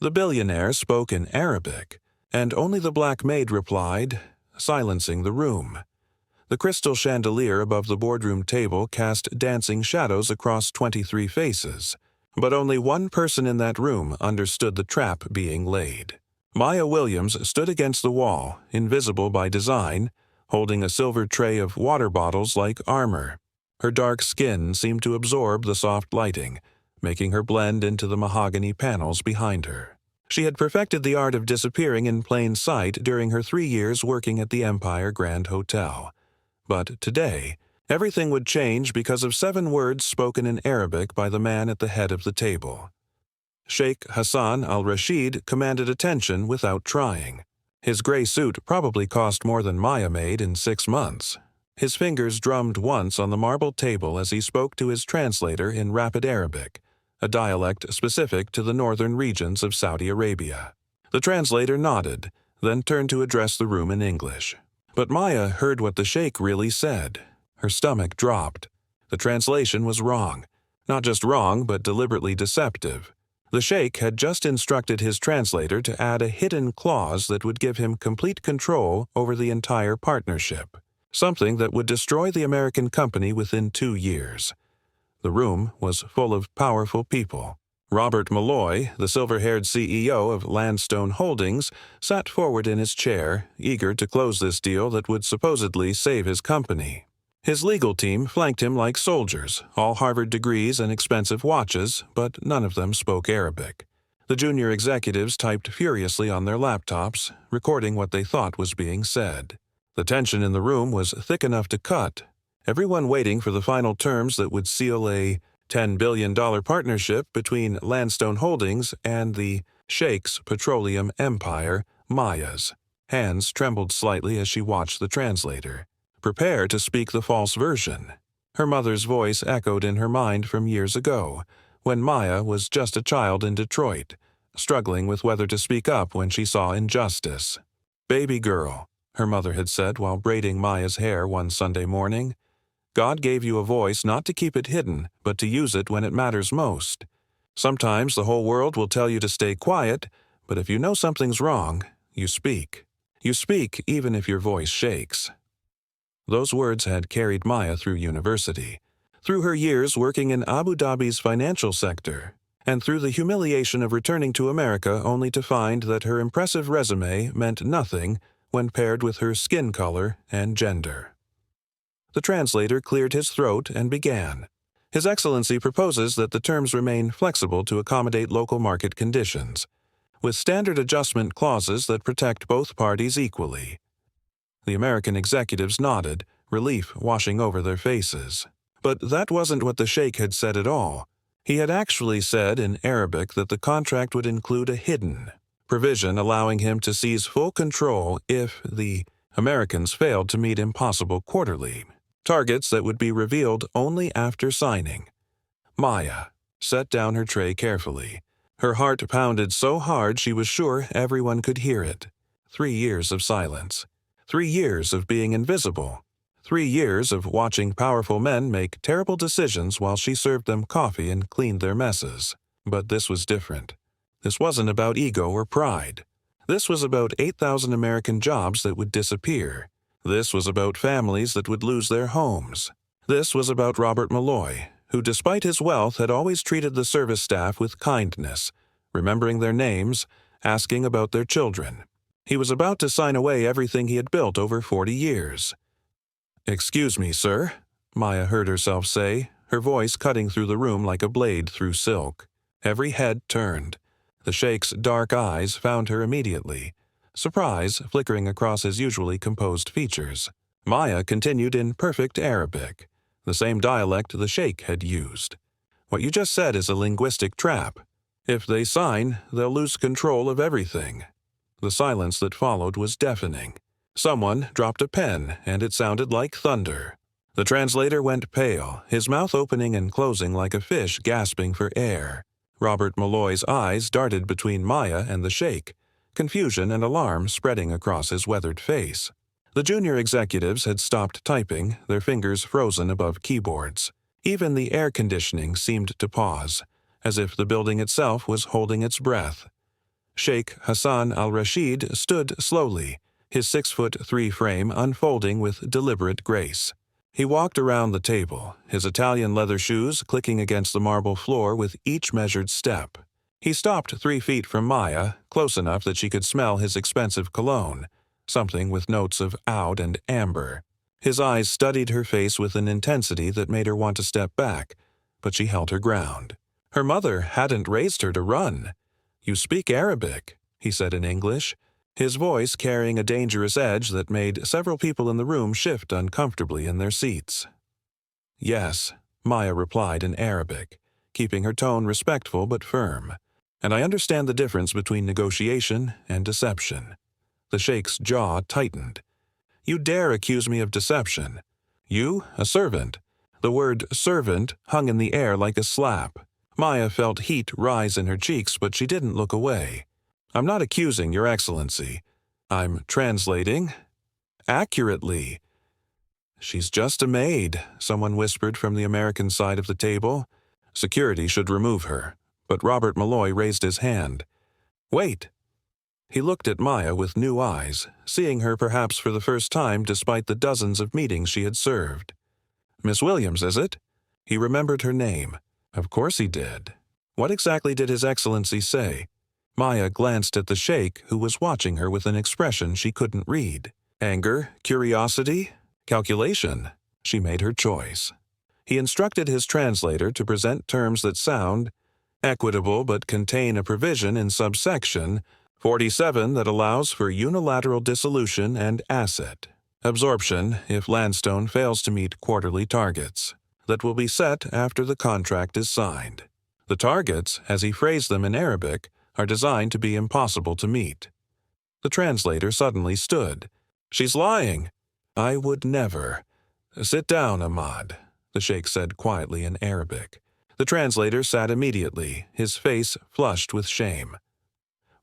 The billionaire spoke in Arabic, and only the black maid replied, silencing the room. The crystal chandelier above the boardroom table cast dancing shadows across 23 faces, but only one person in that room understood the trap being laid. Maya Williams stood against the wall, invisible by design, holding a silver tray of water bottles like armor. Her dark skin seemed to absorb the soft lighting, making her blend into the mahogany panels behind her. She had perfected the art of disappearing in plain sight during her 3 years working at the Empire Grand Hotel. But today, everything would change because of 7 words spoken in Arabic by the man at the head of the table. Sheikh Hassan al-Rashid commanded attention without trying. His gray suit probably cost more than Maya made in 6 months. His fingers drummed once on the marble table as he spoke to his translator in rapid Arabic, a dialect specific to the northern regions of Saudi Arabia. The translator nodded, then turned to address the room in English. But Maya heard what the sheikh really said. Her stomach dropped. The translation was wrong. Not just wrong, but deliberately deceptive. The sheikh had just instructed his translator to add a hidden clause that would give him complete control over the entire partnership, something that would destroy the American company within 2 years. The room was full of powerful people. Robert Malloy, the silver-haired CEO of Landstone Holdings, sat forward in his chair, eager to close this deal that would supposedly save his company. His legal team flanked him like soldiers, all Harvard degrees and expensive watches, but none of them spoke Arabic. The junior executives typed furiously on their laptops, recording what they thought was being said. The tension in the room was thick enough to cut, everyone waiting for the final terms that would seal a $10 billion partnership between Landstone Holdings and the Sheikh's petroleum empire, Maya's. Hands trembled slightly as she watched the translator. Prepare to speak the false version. Her mother's voice echoed in her mind from years ago, when Maya was just a child in Detroit, struggling with whether to speak up when she saw injustice. "Baby girl," her mother had said while braiding Maya's hair one Sunday morning, "God gave you a voice not to keep it hidden, but to use it when it matters most. Sometimes the whole world will tell you to stay quiet, but if you know something's wrong, you speak. You speak even if your voice shakes." Those words had carried Maya through university, through her years working in Abu Dhabi's financial sector, and through the humiliation of returning to America only to find that her impressive resume meant nothing when paired with her skin color and gender. The translator cleared his throat and began. His Excellency proposes that the terms remain flexible to accommodate local market conditions, with standard adjustment clauses that protect both parties equally. The American executives nodded, relief washing over their faces. But that wasn't what the sheikh had said at all. He had actually said in Arabic that the contract would include a hidden provision allowing him to seize full control if the Americans failed to meet impossible quarterly targets that would be revealed only after signing. Maya set down her tray carefully. Her heart pounded so hard she was sure everyone could hear it. 3 years of silence. 3 years of being invisible. 3 years of watching powerful men make terrible decisions while she served them coffee and cleaned their messes. But this was different. This wasn't about ego or pride. This was about 8,000 American jobs that would disappear. This was about families that would lose their homes. This was about Robert Malloy, who despite his wealth had always treated the service staff with kindness, remembering their names, asking about their children. He was about to sign away everything he had built over 40 years. "Excuse me, sir," Maya heard herself say, her voice cutting through the room like a blade through silk. Every head turned. The sheikh's dark eyes found her immediately, surprise flickering across his usually composed features. Maya continued in perfect Arabic, the same dialect the sheikh had used. "What you just said is a linguistic trap. If they sign, they'll lose control of everything." The silence that followed was deafening. Someone dropped a pen, and it sounded like thunder. The translator went pale, his mouth opening and closing like a fish gasping for air. Robert Malloy's eyes darted between Maya and the sheikh, confusion and alarm spreading across his weathered face. The junior executives had stopped typing, their fingers frozen above keyboards. Even the air conditioning seemed to pause, as if the building itself was holding its breath. Sheikh Hassan al-Rashid stood slowly, his 6'3" frame unfolding with deliberate grace. He walked around the table, his Italian leather shoes clicking against the marble floor with each measured step. He stopped 3 feet from Maya, close enough that she could smell his expensive cologne, something with notes of oud and amber. His eyes studied her face with an intensity that made her want to step back, but she held her ground. Her mother hadn't raised her to run. "You speak Arabic," he said in English, his voice carrying a dangerous edge that made several people in the room shift uncomfortably in their seats. "Yes," Maya replied in Arabic, keeping her tone respectful but firm. "And I understand the difference between negotiation and deception." The Sheikh's jaw tightened. "You dare accuse me of deception? You, a servant?" The word servant hung in the air like a slap. Maya felt heat rise in her cheeks, but she didn't look away. "I'm not accusing, Your Excellency. I'm translating accurately." "She's just a maid," someone whispered from the American side of the table. "Security should remove her." But Robert Malloy raised his hand. "Wait." He looked at Maya with new eyes, seeing her perhaps for the first time despite the dozens of meetings she had served. "Miss Williams, is it?" He remembered her name. Of course he did. What exactly did His Excellency say? Maya glanced at the Sheikh, who was watching her with an expression she couldn't read. Anger, curiosity, calculation. She made her choice. He instructed his translator to present terms that sound equitable but contain a provision in subsection 47 that allows for unilateral dissolution and asset absorption if Landstone fails to meet quarterly targets, that will be set after the contract is signed. The targets, as he phrased them in Arabic, are designed to be impossible to meet. The translator suddenly stood. "She's lying." "I would never." "Sit down, Ahmad," the Sheikh said quietly in Arabic. The translator sat immediately, his face flushed with shame.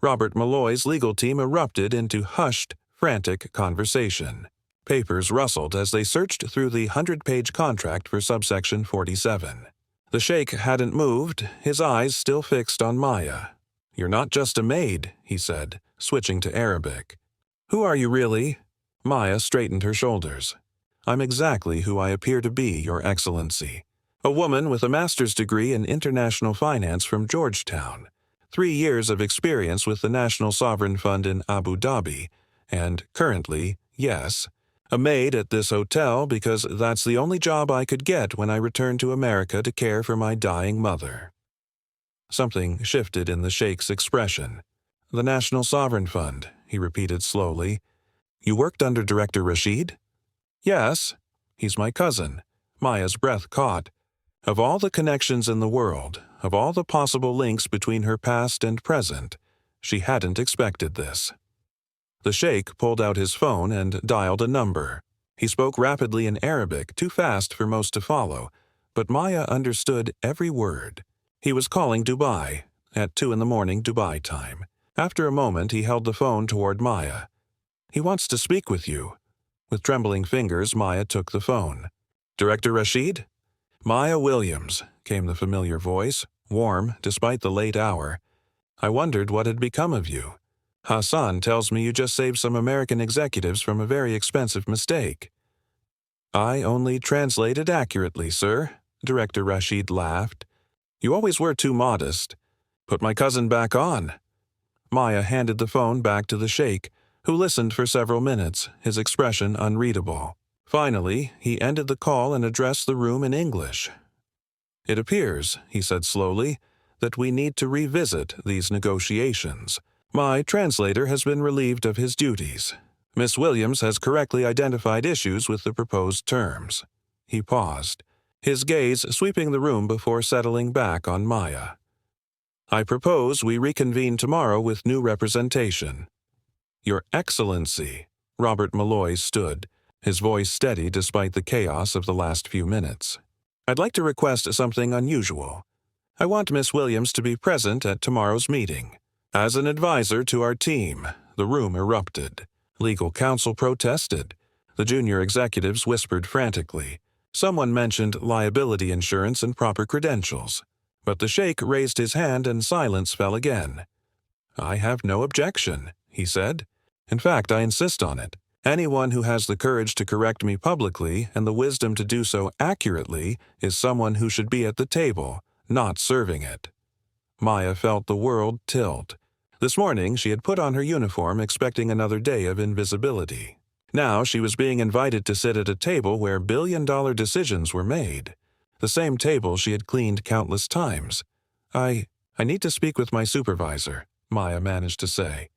Robert Malloy's legal team erupted into hushed, frantic conversation. Papers rustled as they searched through the 100-page contract for subsection 47. The Sheikh hadn't moved, his eyes still fixed on Maya. "You're not just a maid," he said, switching to Arabic. "Who are you really?" Maya straightened her shoulders. "I'm exactly who I appear to be, Your Excellency. A woman with a master's degree in international finance from Georgetown, 3 years of experience with the National Sovereign Fund in Abu Dhabi, and currently, yes, a maid at this hotel because that's the only job I could get when I returned to America to care for my dying mother." Something shifted in the Sheikh's expression. "The National Sovereign Fund," he repeated slowly. "You worked under Director Rashid?" "Yes. He's my cousin." Maya's breath caught. Of all the connections in the world, of all the possible links between her past and present, she hadn't expected this. The Sheikh pulled out his phone and dialed a number. He spoke rapidly in Arabic, too fast for most to follow, but Maya understood every word. He was calling Dubai, at 2 a.m. Dubai time. After a moment, he held the phone toward Maya. "He wants to speak with you." With trembling fingers, Maya took the phone. "Director Rashid?" "Maya Williams," came the familiar voice, warm despite the late hour. "I wondered what had become of you. Hassan tells me you just saved some American executives from a very expensive mistake." "I only translated accurately, sir," Director Rashid laughed. "You always were too modest. Put my cousin back on." Maya handed the phone back to the Sheikh, who listened for several minutes, his expression unreadable. Finally, he ended the call and addressed the room in English. "It appears," he said slowly, "that we need to revisit these negotiations. My translator has been relieved of his duties. Miss Williams has correctly identified issues with the proposed terms." He paused, his gaze sweeping the room before settling back on Maya. "I propose we reconvene tomorrow with new representation." "Your Excellency," Robert Malloy stood, his voice steady despite the chaos of the last few minutes. "I'd like to request something unusual. I want Miss Williams to be present at tomorrow's meeting. As an advisor to our team." The room erupted. Legal counsel protested. The junior executives whispered frantically. Someone mentioned liability insurance and proper credentials. But the Sheikh raised his hand and silence fell again. "I have no objection," he said. "In fact, I insist on it. Anyone who has the courage to correct me publicly and the wisdom to do so accurately is someone who should be at the table, not serving it." Maya felt the world tilt. This morning she had put on her uniform expecting another day of invisibility. Now she was being invited to sit at a table where billion-dollar decisions were made. The same table she had cleaned countless times. I need to speak with my supervisor," Maya managed to say.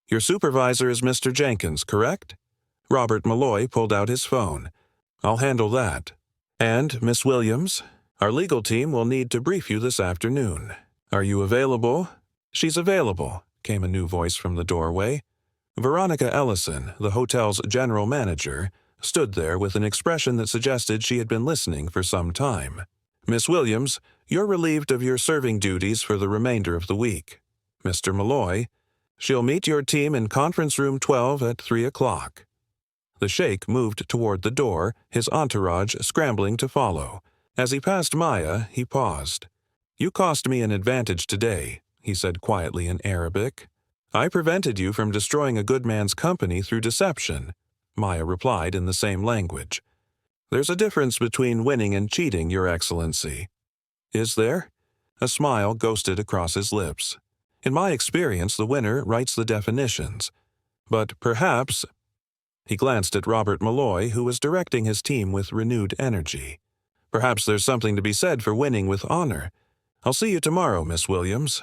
"Your supervisor is Mr. Jenkins, correct?" Robert Malloy pulled out his phone. "I'll handle that. And, Miss Williams, our legal team will need to brief you this afternoon. Are you available?" "She's available," came a new voice from the doorway. Veronica Ellison, the hotel's general manager, stood there with an expression that suggested she had been listening for some time. "Miss Williams, you're relieved of your serving duties for the remainder of the week. Mr. Malloy, she'll meet your team in conference room 12 at 3 o'clock. The sheikh moved toward the door, his entourage scrambling to follow. As he passed Maya, he paused. "You cost me an advantage today," he said quietly in Arabic. "I prevented you from destroying a good man's company through deception," Maya replied in the same language. "There's a difference between winning and cheating, Your Excellency." "Is there?" A smile ghosted across his lips. "In my experience, the winner writes the definitions. But perhaps—" He glanced at Robert Malloy, who was directing his team with renewed energy. "Perhaps there's something to be said for winning with honor. I'll see you tomorrow, Miss Williams."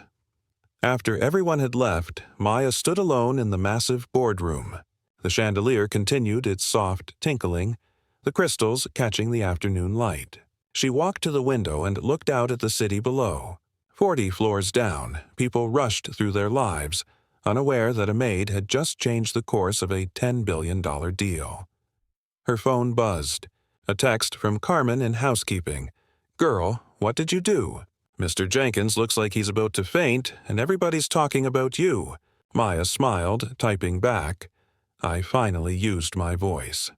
After everyone had left, Maya stood alone in the massive boardroom. The chandelier continued its soft tinkling, the crystals catching the afternoon light. She walked to the window and looked out at the city below. 40 floors down, people rushed through their lives, unaware that a maid had just changed the course of a $10 billion deal. Her phone buzzed. A text from Carmen in housekeeping. "Girl, what did you do? Mr. Jenkins looks like he's about to faint, and everybody's talking about you." Maya smiled, typing back, "I finally used my voice."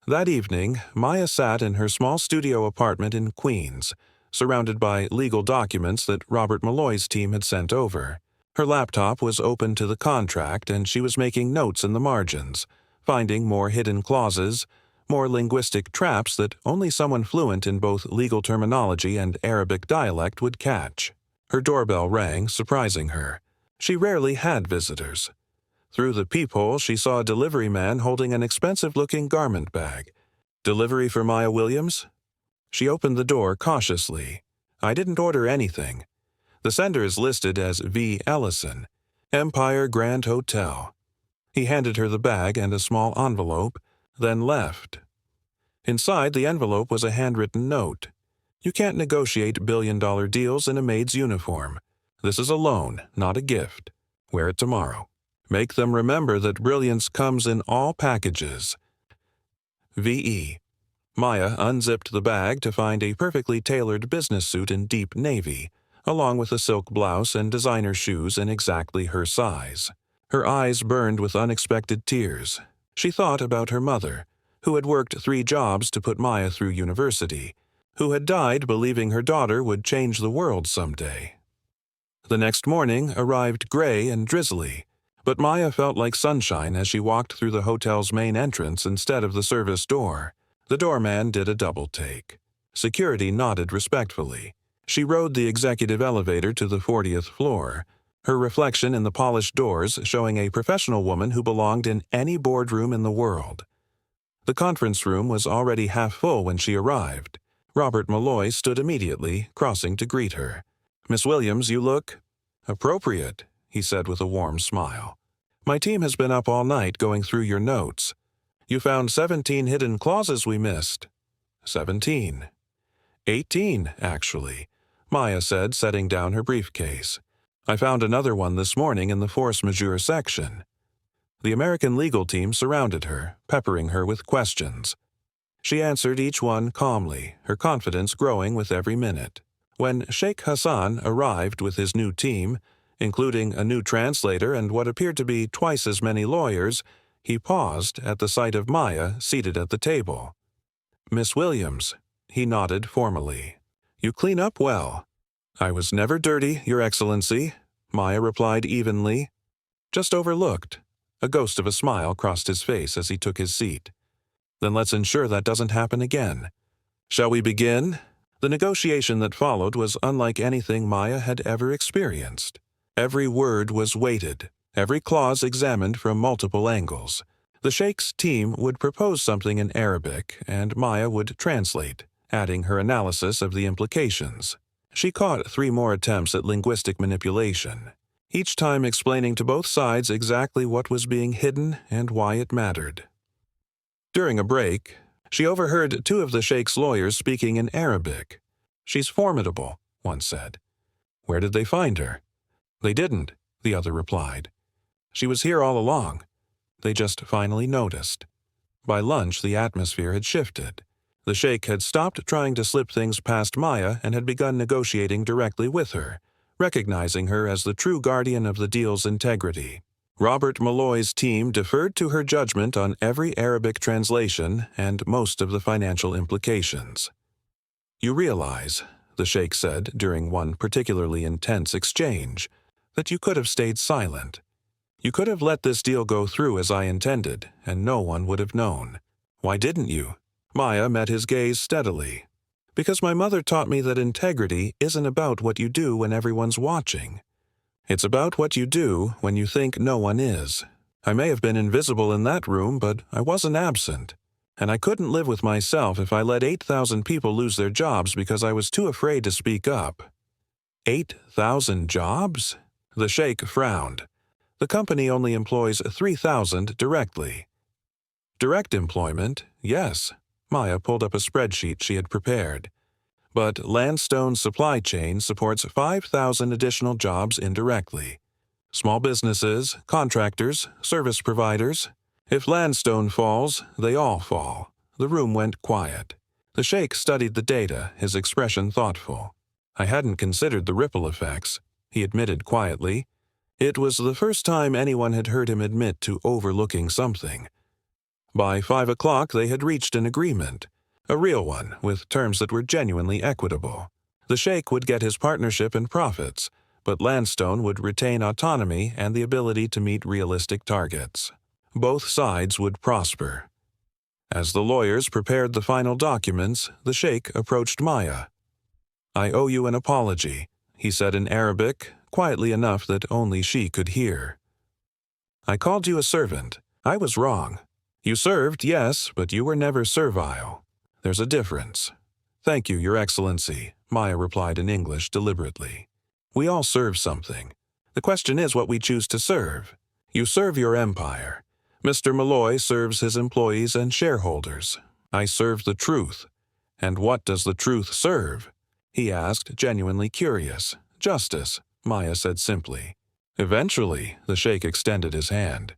That evening, Maya sat in her small studio apartment in Queens, surrounded by legal documents that Robert Malloy's team had sent over. Her laptop was open to the contract, and she was making notes in the margins, finding more hidden clauses, more linguistic traps that only someone fluent in both legal terminology and Arabic dialect would catch. Her doorbell rang, surprising her. She rarely had visitors. Through the peephole, she saw a delivery man holding an expensive-looking garment bag. "Delivery for Maya Williams?" She opened the door cautiously. "I didn't order anything. The sender is listed as V. Ellison, Empire Grand Hotel." He handed her the bag and a small envelope, then left. Inside the envelope was a handwritten note. "You can't negotiate billion-dollar deals in a maid's uniform. This is a loan, not a gift. Wear it tomorrow. Make them remember that brilliance comes in all packages. V.E." Maya unzipped the bag to find a perfectly tailored business suit in deep navy, along with a silk blouse and designer shoes in exactly her size. Her eyes burned with unexpected tears. She thought about her mother, who had worked 3 jobs to put Maya through university, who had died believing her daughter would change the world someday. The next morning arrived gray and drizzly, but Maya felt like sunshine as she walked through the hotel's main entrance instead of the service door. The doorman did a double-take. Security nodded respectfully. She rode the executive elevator to the 40th floor, her reflection in the polished doors showing a professional woman who belonged in any boardroom in the world. The conference room was already half full when she arrived. Robert Malloy stood immediately, crossing to greet her. "Miss Williams, you look appropriate," he said with a warm smile. "My team has been up all night going through your notes. You found 17 hidden clauses we missed." 17. 18, actually, Maya said, setting down her briefcase. "I found another one this morning in the force majeure section." The American legal team surrounded her, peppering her with questions. She answered each one calmly, her confidence growing with every minute. When Sheikh Hassan arrived with his new team, including a new translator and what appeared to be twice as many lawyers, he paused at the sight of Maya seated at the table. "Miss Williams," he nodded formally. "You clean up well." "I was never dirty, Your Excellency," Maya replied evenly. Just overlooked. A ghost of a smile crossed his face as he took his seat. Then let's ensure that doesn't happen again. Shall we begin? The negotiation that followed was unlike anything Maya had ever experienced. Every word was weighted, every clause examined from multiple angles. The Sheikh's team would propose something in Arabic, and Maya would translate, adding her analysis of the implications. She caught 3 more attempts at linguistic manipulation, each time explaining to both sides exactly what was being hidden and why it mattered. During a break, she overheard 2 of the Sheikh's lawyers speaking in Arabic. "She's formidable," one said. "Where did they find her?" "They didn't," the other replied. "She was here all along. They just finally noticed." By lunch, the atmosphere had shifted. The Sheikh had stopped trying to slip things past Maya and had begun negotiating directly with her, recognizing her as the true guardian of the deal's integrity. Robert Malloy's team deferred to her judgment on every Arabic translation and most of the financial implications. "You realize," the Sheikh said during one particularly intense exchange, "that you could have stayed silent. You could have let this deal go through as I intended, and no one would have known. Why didn't you?" Maya met his gaze steadily. "Because my mother taught me that integrity isn't about what you do when everyone's watching. It's about what you do when you think no one is. I may have been invisible in that room, but I wasn't absent. And I couldn't live with myself if I let 8,000 people lose their jobs because I was too afraid to speak up." 8,000 jobs? The Sheikh frowned. The company only employs 3,000 directly. Direct employment, yes. Maya pulled up a spreadsheet she had prepared. But Landstone's supply chain supports 5,000 additional jobs indirectly. Small businesses, contractors, service providers. If Landstone falls, they all fall. The room went quiet. The Sheikh studied the data, his expression thoughtful. "I hadn't considered the ripple effects," he admitted quietly. It was the first time anyone had heard him admit to overlooking something. By 5 o'clock they had reached an agreement. A real one, with terms that were genuinely equitable. The Sheikh would get his partnership and profits, but Landstone would retain autonomy and the ability to meet realistic targets. Both sides would prosper. As the lawyers prepared the final documents, the Sheikh approached Maya. "I owe you an apology," he said in Arabic, quietly enough that only she could hear. "I called you a servant. I was wrong. You served, yes, but you were never servile. There's a difference." "Thank you, Your Excellency," Maya replied in English deliberately. "We all serve something. The question is what we choose to serve. You serve your empire. Mr. Malloy serves his employees and shareholders. I serve the truth. And what does the truth serve?" he asked, genuinely curious. "Justice," Maya said simply. Eventually, the Sheikh extended his hand.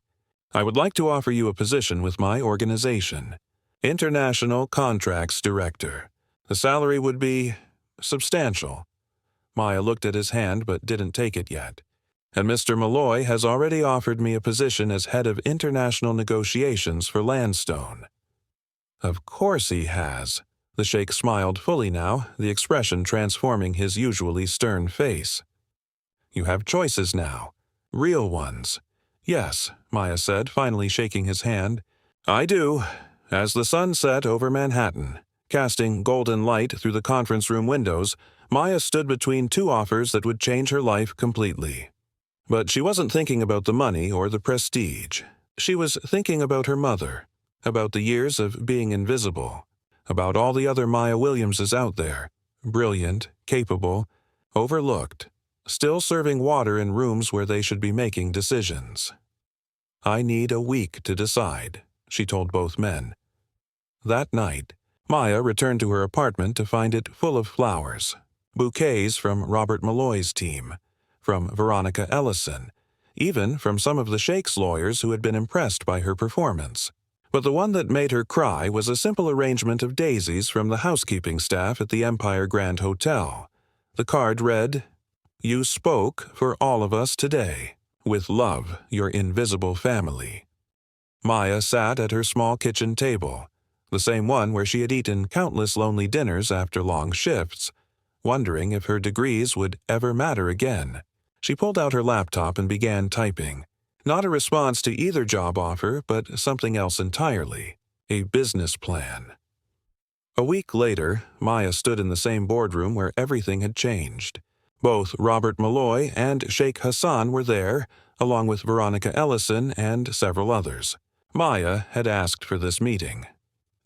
"I would like to offer you a position with my organization. International Contracts Director. The salary would be substantial." Maya looked at his hand but didn't take it yet. "And Mr. Malloy has already offered me a position as head of international negotiations for Landstone." "Of course he has." The Sheikh smiled fully now, the expression transforming his usually stern face. "You have choices now. Real ones." "Yes," Maya said, finally shaking his hand. "I do." As the sun set over Manhattan, casting golden light through the conference room windows, Maya stood between 2 offers that would change her life completely. But she wasn't thinking about the money or the prestige. She was thinking about her mother, about the years of being invisible, about all the other Maya Williamses out there, brilliant, capable, overlooked, still serving water in rooms where they should be making decisions. "I need a week to decide," she told both men. That night, Maya returned to her apartment to find it full of flowers. Bouquets from Robert Malloy's team, from Veronica Ellison, even from some of the Sheikh's lawyers who had been impressed by her performance. But the one that made her cry was a simple arrangement of daisies from the housekeeping staff at the Empire Grand Hotel. The card read, "You spoke for all of us today. With love, your invisible family." Maya sat at her small kitchen table, the same one where she had eaten countless lonely dinners after long shifts, wondering if her degrees would ever matter again. She pulled out her laptop and began typing. Not a response to either job offer, but something else entirely. A business plan. A week later, Maya stood in the same boardroom where everything had changed. Both Robert Malloy and Sheikh Hassan were there, along with Veronica Ellison and several others. Maya had asked for this meeting.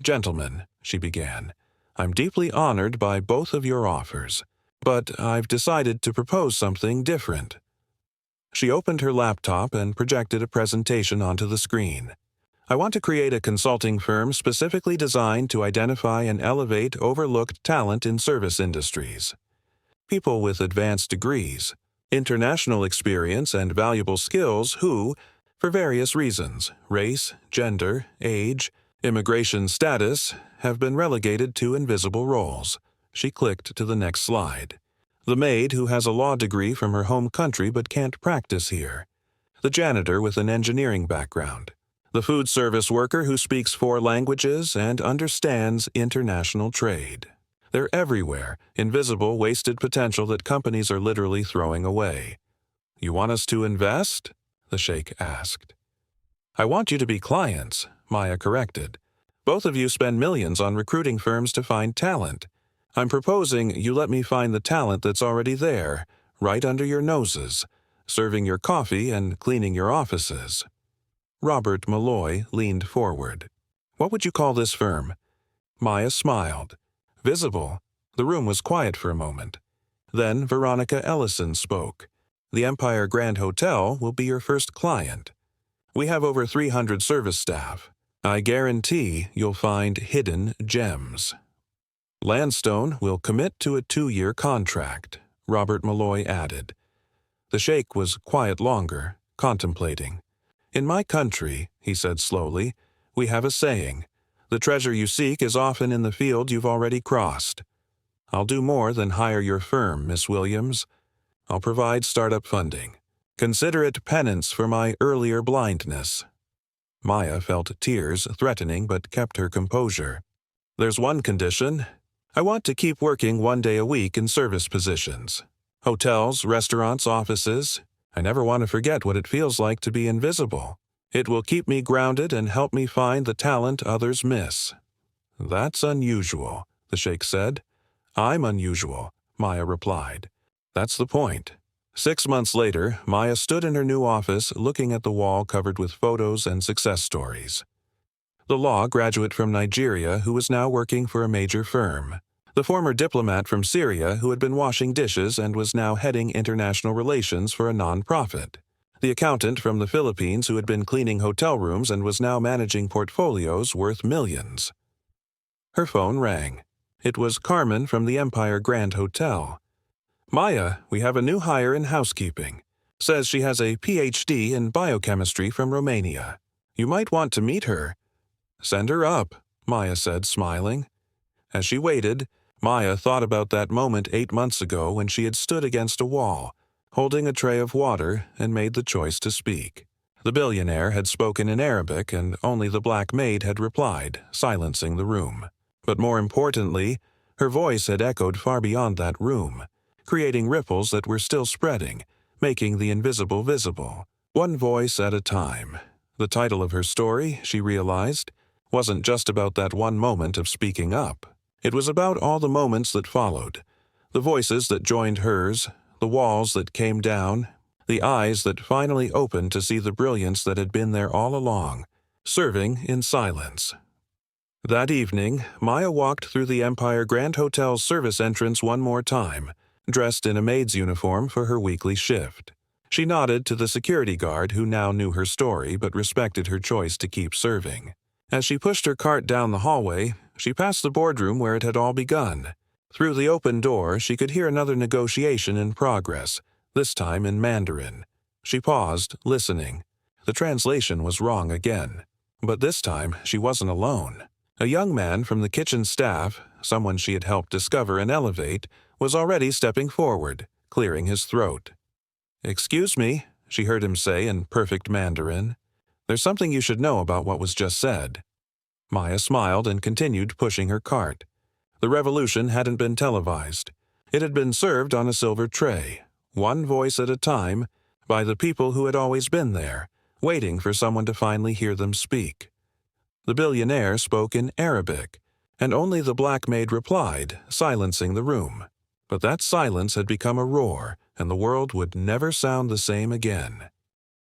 "Gentlemen," she began, "I'm deeply honored by both of your offers, but I've decided to propose something different." She opened her laptop and projected a presentation onto the screen. "I want to create a consulting firm specifically designed to identify and elevate overlooked talent in service industries. People with advanced degrees, international experience, and valuable skills who, for various reasons, race, gender, age, immigration status, have been relegated to invisible roles." She clicked to the next slide. "The maid who has a law degree from her home country but can't practice here. The janitor with an engineering background. The food service worker who speaks 4 languages and understands international trade. They're everywhere, invisible, wasted potential that companies are literally throwing away." "You want us to invest?" the sheikh asked. "I want you to be clients," Maya corrected. "Both of you spend millions on recruiting firms to find talent. I'm proposing you let me find the talent that's already there, right under your noses, serving your coffee and cleaning your offices." Robert Malloy leaned forward. "What would you call this firm?" Maya smiled. "Visible." The room was quiet for a moment. Then Veronica Ellison spoke. "The Empire Grand Hotel will be your first client. We have over 300 service staff. I guarantee you'll find hidden gems." "Landstone will commit to a 2-year contract," Robert Malloy added. The sheikh was quiet longer, contemplating. "In my country," he said slowly, "we have a saying. The treasure you seek is often in the field you've already crossed. I'll do more than hire your firm, Miss Williams. I'll provide startup funding. Consider it penance for my earlier blindness." Maya felt tears threatening but kept her composure. "There's one condition. I want to keep working 1 day a week in service positions. Hotels, restaurants, offices. I never want to forget what it feels like to be invisible. It will keep me grounded and help me find the talent others miss." "That's unusual," the sheikh said. "I'm unusual," Maya replied. "That's the point." 6 months later, Maya stood in her new office looking at the wall covered with photos and success stories. The law graduate from Nigeria who was now working for a major firm. The former diplomat from Syria who had been washing dishes and was now heading international relations for a non-profit. The accountant from the Philippines who had been cleaning hotel rooms and was now managing portfolios worth millions. Her phone rang. It was Carmen from the Empire Grand Hotel. "Maya, we have a new hire in housekeeping. Says she has a PhD in biochemistry from Romania. You might want to meet her." "Send her up," Maya said, smiling. As she waited, Maya thought about that moment 8 months ago when she had stood against a wall, holding a tray of water, and made the choice to speak. The billionaire had spoken in Arabic, and only the black maid had replied, silencing the room. But more importantly, her voice had echoed far beyond that room, creating ripples that were still spreading, making the invisible visible, one voice at a time. The title of her story, she realized, wasn't just about that one moment of speaking up. It was about all the moments that followed, the voices that joined hers, the walls that came down, the eyes that finally opened to see the brilliance that had been there all along, serving in silence. That evening, Maya walked through the Empire Grand Hotel's service entrance one more time, dressed in a maid's uniform for her weekly shift. She nodded to the security guard who now knew her story but respected her choice to keep serving. As she pushed her cart down the hallway, she passed the boardroom where it had all begun. Through the open door, she could hear another negotiation in progress, this time in Mandarin. She paused, listening. The translation was wrong again. But this time, she wasn't alone. A young man from the kitchen staff, someone she had helped discover and elevate, was already stepping forward, clearing his throat. "Excuse me," she heard him say in perfect Mandarin. "There's something you should know about what was just said." Maya smiled and continued pushing her cart. The revolution hadn't been televised. It had been served on a silver tray. one voice at a time, by the people who had always been there, waiting for someone to finally hear them speak. The billionaire spoke in Arabic, and only the black maid replied, silencing the room. But that silence had become a roar, and the world would never sound the same again.